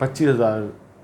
25,000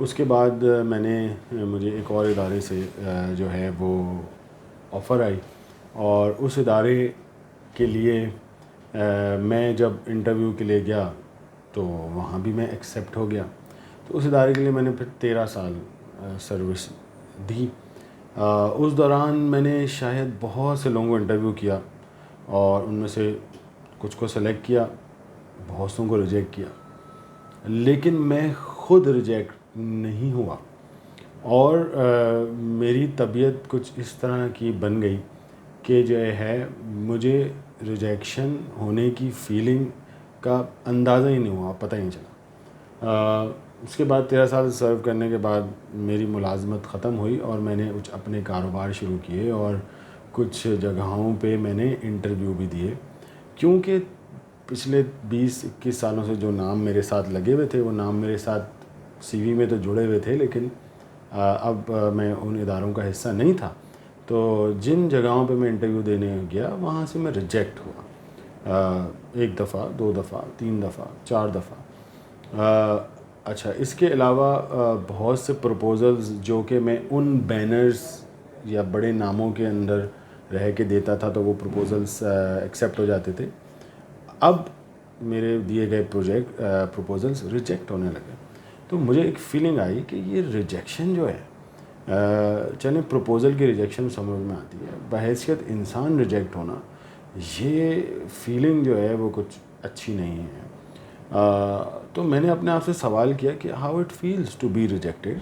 اس کے بعد مجھے ایک اور ادارے سے جو ہے وہ آفر آئی، اور اس ادارے کے لیے میں جب انٹرویو کے لیے گیا تو وہاں بھی میں ایکسیپٹ ہو گیا۔ تو اس ادارے کے لیے میں نے پھر 13 سال سروس دی۔ اس دوران میں نے شاید بہت سے لوگوں کو انٹرویو کیا، اور ان میں سے کچھ کو سلیکٹ کیا، بہت سوں کو ریجیکٹ کیا، لیکن میں خود ریجیکٹ نہیں ہوا۔ اور میری طبیعت کچھ اس طرح کی بن گئی کہ جو ہے مجھے ریجیکشن ہونے کی فیلنگ کا اندازہ ہی نہیں ہوا، پتہ ہی نہیں چلا۔ اس کے بعد 13 سال سرو کرنے کے بعد میری ملازمت ختم ہوئی، اور میں نے کچھ اپنے کاروبار شروع کیے، اور کچھ جگہوں پہ میں نے انٹرویو بھی دیے، کیونکہ پچھلے 20-21 سالوں سے جو نام میرے ساتھ لگے ہوئے تھے وہ نام میرے ساتھ سی وی میں تو جڑے ہوئے تھے، لیکن اب میں ان اداروں کا حصہ نہیں تھا۔ تو جن جگہوں پہ میں انٹرویو دینے گیا وہاں سے میں ریجیکٹ ہوا، 1 دفعہ، 2 دفعہ، 3 دفعہ، 4 دفعہ۔ اچھا، اس کے علاوہ بہت سے پروپوزلز جو کہ میں ان بینرز یا بڑے ناموں کے اندر رہ کے دیتا تھا تو وہ پروپوزلز ایکسیپٹ ہو جاتے تھے۔ اب میرے دیے گئے پروپوزلز ریجیکٹ ہونے لگے، تو مجھے ایک فیلنگ آئی کہ یہ ریجیکشن جو ہے، چلیں پروپوزل کی ریجیکشن سمجھ میں آتی ہے، بحیثیت انسان ریجیکٹ ہونا، یہ فیلنگ جو ہے وہ کچھ اچھی نہیں ہے۔ تو میں نے اپنے آپ سے سوال کیا کہ how it feels to be rejected,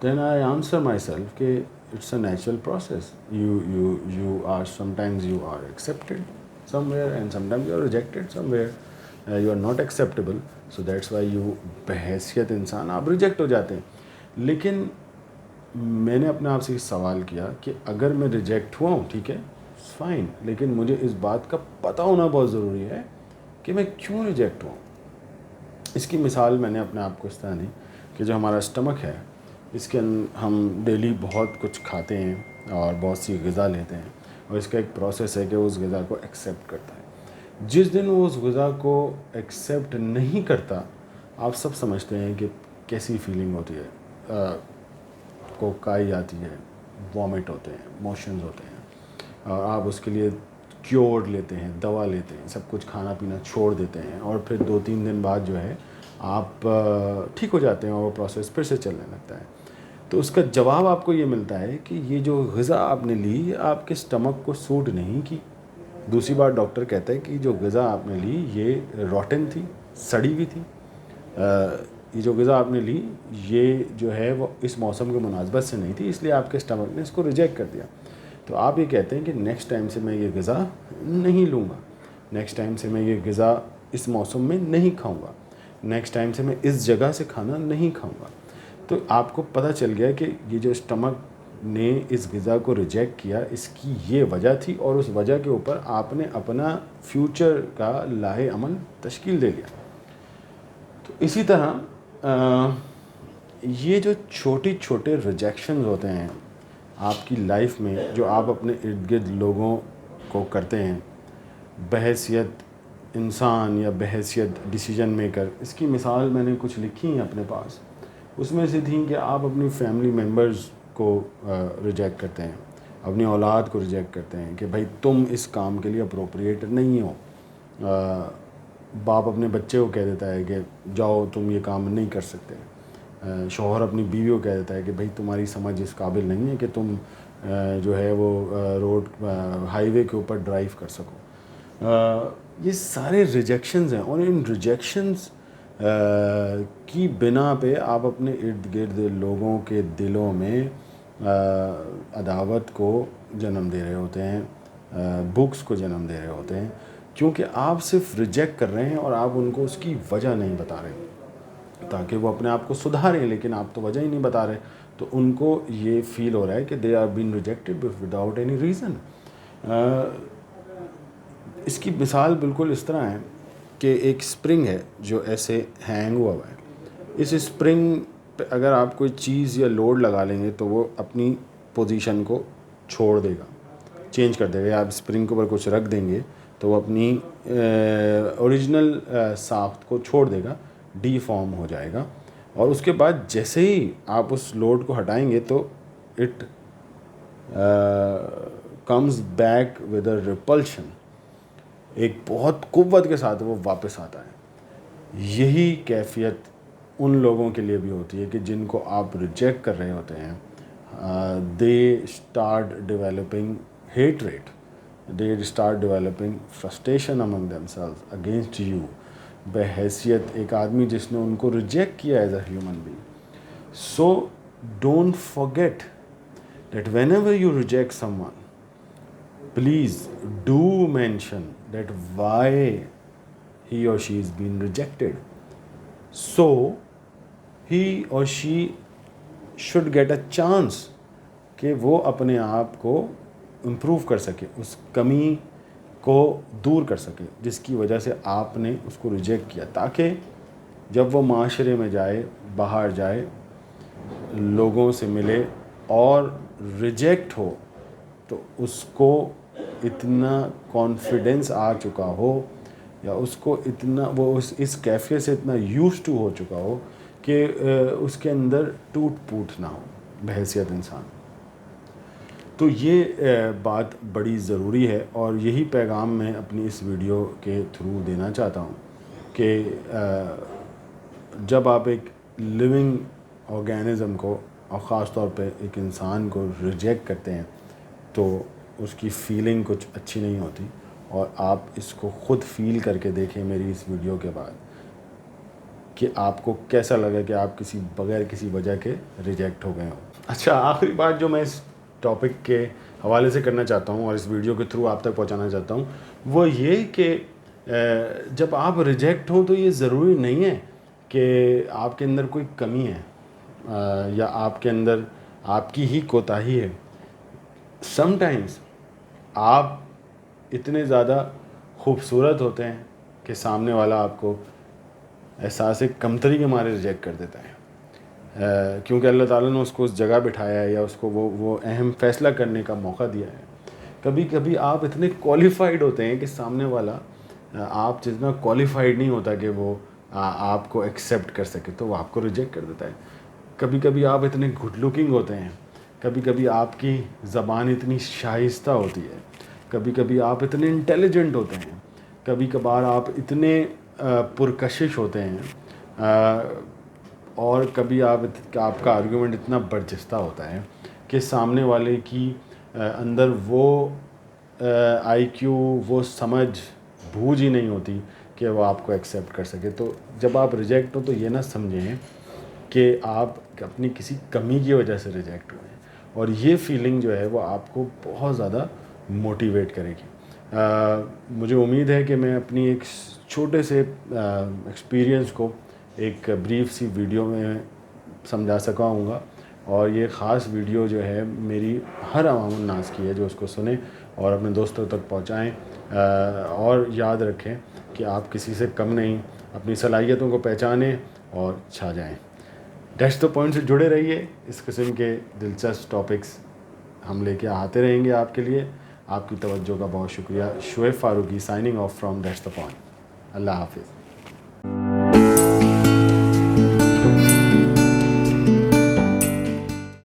then I answer myself کہ it's a natural process, you are sometimes you are accepted somewhere and sometimes you are rejected somewhere, you are not acceptable, so that's why you بحیثیت انسان آپ reject ہو جاتے ہیں۔ لیکن میں نے اپنے آپ سے سوال کیا کہ اگر میں ریجیکٹ ہوا ہوں ٹھیک ہے فائن، لیکن مجھے اس بات کا پتہ ہونا بہت ضروری ہے کہ میں کیوں ریجیکٹ ہوا ہوں۔ اس کی مثال میں نے اپنے آپ کو اس طرح دی کہ جو ہمارا اسٹمک ہے، اس کے ہم ڈیلی بہت کچھ کھاتے ہیں اور بہت سی غذا لیتے ہیں، اور اس کا ایک پروسیس ہے کہ اس غذا کو ایکسیپٹ کرتا ہے۔ جس دن وہ اس غذا کو ایکسیپٹ نہیں کرتا، آپ سب سمجھتے ہیں کہ کیسی فیلنگ ہوتی ہے، کوکائی آتی ہے، وامٹ ہوتے ہیں، موشنز ہوتے ہیں، اور آپ اس کے لیے کیور لیتے ہیں، دوا لیتے ہیں، سب کچھ کھانا پینا چھوڑ دیتے ہیں، اور پھر 2-3 دن بعد جو ہے آپ ٹھیک ہو جاتے ہیں اور وہ پروسیس پھر سے چلنے لگتا ہے۔ تو اس کا جواب آپ کو یہ ملتا ہے کہ یہ جو غذا آپ نے لی آپ کے اسٹمک کو سوٹ نہیں کی۔ دوسری بار ڈاکٹر کہتا ہے کہ جو غذا آپ نے لی یہ روٹن تھی، سڑی ہوئی تھی، یہ جو غذا آپ نے لی یہ جو ہے وہ اس موسم کے مناسبت سے نہیں تھی، اس لیے آپ کے اسٹمک نے اس کو ریجیکٹ کر دیا۔ تو آپ یہ کہتے ہیں کہ نیکسٹ ٹائم سے میں یہ غذا نہیں لوں گا، نیکسٹ ٹائم سے میں یہ غذا اس موسم میں نہیں کھاؤں گا، نیکسٹ ٹائم سے میں اس جگہ سے کھانا نہیں کھاؤں گا۔ تو آپ کو پتہ چل گیا کہ یہ جو اسٹمک نے اس غذا کو ریجیکٹ کیا اس کی یہ وجہ تھی، اور اس وجہ کے اوپر آپ نے اپنا فیوچر کا لاہ عمل تشکیل دے لیا۔ تو اسی طرح یہ جو چھوٹے ریجیکشنز ہوتے ہیں آپ کی لائف میں، جو آپ اپنے ارد گرد لوگوں کو کرتے ہیں بحیثیت انسان یا بحیثیت ڈیسیجن میکر، اس کی مثال میں نے کچھ لکھی ہیں اپنے پاس۔ اس میں سے تھیں کہ آپ اپنی فیملی ممبرز کو ریجیکٹ کرتے ہیں، اپنی اولاد کو ریجیکٹ کرتے ہیں کہ بھائی تم اس کام کے لیے اپروپریٹ نہیں ہو۔ باپ اپنے بچے کو کہہ دیتا ہے کہ جاؤ تم یہ کام نہیں کر سکتے۔ شوہر اپنی بیوی کو کہہ دیتا ہے کہ بھائی تمہاری سمجھ اس قابل نہیں ہے کہ تم جو ہے وہ روڈ ہائی وے کے اوپر ڈرائیو کر سکو۔ یہ سارے ریجیکشنز ہیں، اور ان ریجیکشنز کی بنا پہ آپ اپنے ارد گرد لوگوں کے دلوں میں عداوت کو جنم دے رہے ہوتے ہیں، بغض کو جنم دے رہے ہوتے ہیں، کیونکہ آپ صرف ریجیکٹ کر رہے ہیں اور آپ ان کو اس کی وجہ نہیں بتا رہے تاکہ وہ اپنے آپ کو سدھاریں، لیکن آپ تو وجہ ہی نہیں بتا رہے، تو ان کو یہ فیل ہو رہا ہے کہ they are been rejected without any reason. اس کی مثال بالکل اس طرح ہے کہ ایک اسپرنگ ہے جو ایسے ہینگ ہوا ہے، اس اسپرنگ پہ اگر آپ کوئی چیز یا لوڈ لگا لیں گے تو وہ اپنی پوزیشن کو چھوڑ دے گا، چینج کر دے گا، یا آپ اسپرنگ کے اوپر کچھ رکھ دیں گے تو وہ اپنی اوریجنل ساخت کو چھوڑ دے گا، ڈی فارم ہو جائے گا، اور اس کے بعد جیسے ہی آپ اس لوڈ کو ہٹائیں گے تو it comes back with a repulsion, ایک بہت قوت کے ساتھ وہ واپس آتا ہے. یہی کیفیت ان لوگوں کے لیے بھی ہوتی ہے کہ جن کو آپ ریجیکٹ کر رہے ہوتے ہیں. They start developing hatred, they start developing frustration among them self against you, بحیثیت ایک آدمی جس نے ان کو ریجیکٹ کیا as a human being. So don't forget that whenever you reject someone, please do mention that why he or she is being rejected. So he or she should get a chance کہ وہ اپنے آپ کو improve کر سکے، اس کمی کو دور کر سکے جس کی وجہ سے آپ نے اس کو ریجیکٹ کیا، تاکہ جب وہ معاشرے میں جائے، باہر جائے، لوگوں سے ملے اور ریجیکٹ ہو تو اس کو اتنا کانفیڈنس آ چکا ہو، یا اس کو اتنا وہ اس کیفیت سے اتنا یوز ٹو ہو چکا ہو کہ اس کے اندر ٹوٹ پوٹ نہ ہو بحیثیت انسان. تو یہ بات بڑی ضروری ہے، اور یہی پیغام میں اپنی اس ویڈیو کے تھرو دینا چاہتا ہوں کہ جب آپ ایک لیونگ آرگینزم کو، اور خاص طور پہ ایک انسان کو ریجیکٹ کرتے ہیں تو اس کی فیلنگ کچھ اچھی نہیں ہوتی. اور آپ اس کو خود فیل کر کے دیکھیں میری اس ویڈیو کے بعد کہ آپ کو کیسا لگا کہ آپ بغیر کسی وجہ کے ریجیکٹ ہو گئے ہوں. اچھا، آخری بات جو میں اس ٹاپک کے حوالے سے کرنا چاہتا ہوں اور اس ویڈیو کے تھرو آپ تک پہنچانا چاہتا ہوں وہ یہ کہ جب آپ ریجیکٹ ہو تو یہ ضروری نہیں ہے کہ آپ کے اندر کوئی کمی ہے یا آپ کے اندر آپ کی ہی کوتاہی ہے. سم ٹائمز آپ اتنے زیادہ خوبصورت ہوتے ہیں کہ سامنے والا آپ کو احساس کمتری کے مارے ریجیکٹ کر دیتا ہے، کیونکہ اللہ تعالیٰ نے اس کو اس جگہ بٹھایا ہے یا اس کو وہ اہم فیصلہ کرنے کا موقع دیا ہے. کبھی کبھی آپ اتنے کوالیفائڈ ہوتے ہیں کہ سامنے والا آپ جتنا کوالیفائڈ نہیں ہوتا کہ وہ آپ کو ایکسیپٹ کر سکے تو وہ آپ کو ریجیکٹ کر دیتا ہے. کبھی کبھی آپ اتنے گڈ لکنگ ہوتے ہیں، کبھی کبھی آپ کی زبان اتنی شائستہ ہوتی ہے، کبھی کبھی آپ اتنے انٹیلیجنٹ ہوتے ہیں، کبھی کبھار آپ اتنے پرکشش ہوتے ہیں، اور کبھی آپ کا آرگیومنٹ اتنا برجستہ ہوتا ہے کہ سامنے والے کی اندر وہ آئی کیو، وہ سمجھ بوجھ ہی نہیں ہوتی کہ وہ آپ کو ایکسیپٹ کر سکے. تو جب آپ ریجیکٹ ہو تو یہ نہ سمجھیں کہ آپ اپنی کسی کمی کی وجہ سے ریجیکٹ ہوئے ہیں، اور یہ فیلنگ جو ہے وہ آپ کو بہت زیادہ موٹیویٹ کرے گی. مجھے امید ہے کہ میں اپنی ایک چھوٹے سے ایکسپیرینس کو ایک بریف سی ویڈیو میں سمجھا سکا ہوں گا، اور یہ خاص ویڈیو جو ہے میری ہر عوام الناس کی ہے جو اس کو سنیں اور اپنے دوستوں تک پہنچائیں. اور یاد رکھیں کہ آپ کسی سے کم نہیں، اپنی صلاحیتوں کو پہچانیں اور چھا جائیں. ڈیش دا پوائنٹ سے جڑے رہیے، اس قسم کے دلچسپ ٹاپکس ہم لے کے آتے رہیں گے آپ کے لیے. آپ کی توجہ کا بہت شکریہ. Shoaib Farooqui signing off from dash the point. اللہ حافظ.